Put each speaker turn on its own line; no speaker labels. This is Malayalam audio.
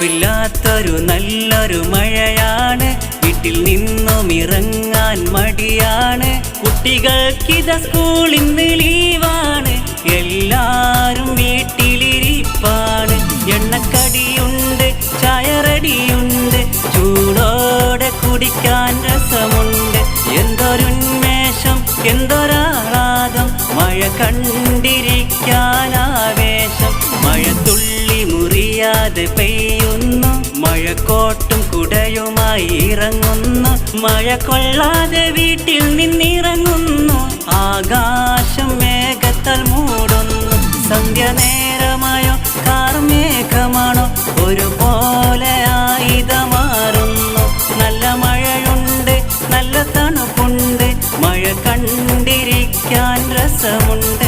ഉറപ്പില്ലാത്തൊരു നല്ലൊരു മഴയാണ്. വീട്ടിൽ നിന്നും ഇറങ്ങാൻ മടിയാണ്. കുട്ടികൾക്കിത സ്കൂളിന്ന് ലീവാണ്. എല്ലാരും വീട്ടിലിരിപ്പാണ്. എണ്ണക്കടിയുണ്ട്, ചായ റെഡിയുണ്ട്, ചൂടോടെ കുടിക്കാൻ രസമുണ്ട്. എന്തൊരുന്മേഷം, എന്തൊരാഹ്ലാദം, മഴ കണ്ടിരിക്കാനാവേശം. മഴത്തുള്ളി മുറിയാതെ പെയ്യുന്നു, മഴക്കോട്ടും കുടയുമായി ഇറങ്ങുന്നു. മഴ കൊള്ളാതെ വീട്ടിൽ നിന്നിറങ്ങുന്നു, ആകാശം മേഘത്താൽ മൂടുന്നു. സന്ധ്യ നേരമായോ കാർമേഘമാണോ ഒരുപോലെ ആയിത മാറുന്നു. നല്ല മഴയുണ്ട്, നല്ല തണുപ്പുണ്ട്, മഴ കണ്ടിരിക്കാൻ രസമുണ്ട്.